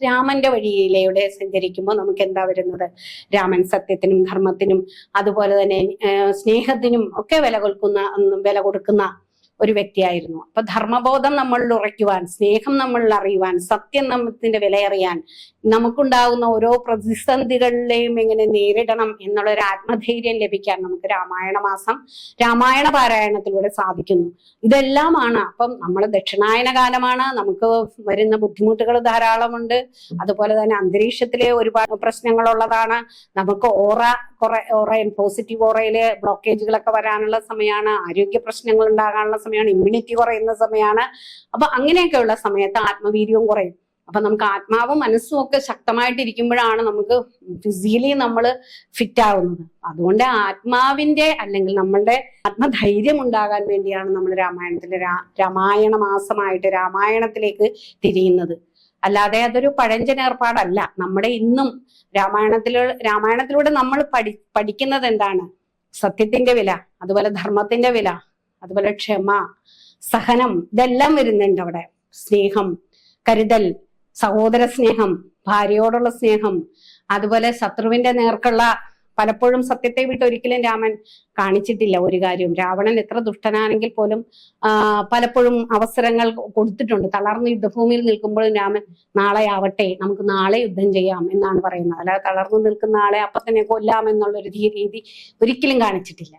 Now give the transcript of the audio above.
രാമന്റെ വഴിയിലൂടെ സഞ്ചരിക്കുമ്പോൾ നമുക്ക് എന്താ വരുന്നത്? രാമൻ സത്യത്തിനും ധർമ്മത്തിനും അതുപോലെ തന്നെ സ്നേഹത്തിനും ഒക്കെ വില കൊടുക്കുന്ന ഒരു വ്യക്തിയായിരുന്നു. അപ്പൊ ധർമ്മബോധം നമ്മളിൽ ഉറയ്ക്കുവാൻ, സ്നേഹം നമ്മളിൽ അറിയുവാൻ, സത്യം നമ്മത്തിന്റെ വിലയറിയാൻ, നമുക്കുണ്ടാകുന്ന ഓരോ പ്രതിസന്ധികളിലെയും എങ്ങനെ നേരിടണം എന്നുള്ള ഒരു ആത്മധൈര്യം ലഭിക്കാൻ നമുക്ക് രാമായണ മാസം, രാമായണ പാരായണത്തിലൂടെ സാധിക്കുന്നു. ഇതെല്ലാമാണ്. അപ്പം നമ്മൾ ദക്ഷിണായന കാലമാണ്, നമുക്ക് വരുന്ന ബുദ്ധിമുട്ടുകൾ ധാരാളമുണ്ട്. അതുപോലെ തന്നെ അന്തരീക്ഷത്തിലെ ഒരുപാട് പ്രശ്നങ്ങളുള്ളതാണ്. നമുക്ക് പോസിറ്റീവ് ഓറയിലെ ബ്ലോക്കേജുകളൊക്കെ വരാനുള്ള സമയമാണ്. ആരോഗ്യ പ്രശ്നങ്ങൾ ഉണ്ടാകാനുള്ള സമയമാണ്. ഇമ്മ്യൂണിറ്റി കുറയുന്ന സമയമാണ്. അപ്പൊ അങ്ങനെയൊക്കെയുള്ള സമയത്ത് ആത്മവീര്യവും കുറയും. അപ്പൊ നമുക്ക് ആത്മാവും മനസ്സും ഒക്കെ ശക്തമായിട്ടിരിക്കുമ്പോഴാണ് നമുക്ക് ഫിസിക്കലി നമ്മൾ ഫിറ്റ് ആവുന്നത്. അതുകൊണ്ട് ആത്മാവിന്റെ അല്ലെങ്കിൽ നമ്മളുടെ ആത്മധൈര്യം ഉണ്ടാകാൻ വേണ്ടിയാണ് നമ്മൾ രാമായണ മാസമായിട്ട് രാമായണത്തിലേക്ക് തിരിയുന്നത്. അല്ലാതെ അതൊരു പഴഞ്ചൻ ഏർപ്പാടല്ല. നമ്മുടെ ഇന്നും രാമായണത്തിലൂടെ നമ്മൾ പഠിക്കുന്നത് എന്താണ്? സത്യത്തിന്റെ വില, അതുപോലെ ധർമ്മത്തിന്റെ വില, അതുപോലെ ക്ഷമ, സഹനം, ഇതെല്ലാം വരുന്നുണ്ട് അവിടെ. സ്നേഹം, കരുതൽ, സഹോദര സ്നേഹം, ഭാര്യയോടുള്ള സ്നേഹം, അതുപോലെ ശത്രുവിന്റെ നേർക്കുള്ള, പലപ്പോഴും സത്യത്തെ വിട്ട് ഒരിക്കലും രാമൻ കാണിച്ചിട്ടില്ല ഒരു കാര്യവും. രാവണൻ എത്ര ദുഷ്ടനാണെങ്കിൽ പോലും പലപ്പോഴും അവസരങ്ങൾ കൊടുത്തിട്ടുണ്ട്. തളർന്ന് യുദ്ധഭൂമിയിൽ നിൽക്കുമ്പോഴും രാമൻ നാളെ ആവട്ടെ, നമുക്ക് നാളെ യുദ്ധം ചെയ്യാം എന്നാണ് പറയുന്നത്. അല്ലാതെ തളർന്നു നിൽക്കുന്ന ആളെ അപ്പൊ തന്നെ കൊല്ലാം എന്നുള്ളൊരു രീതി ഒരിക്കലും കാണിച്ചിട്ടില്ല.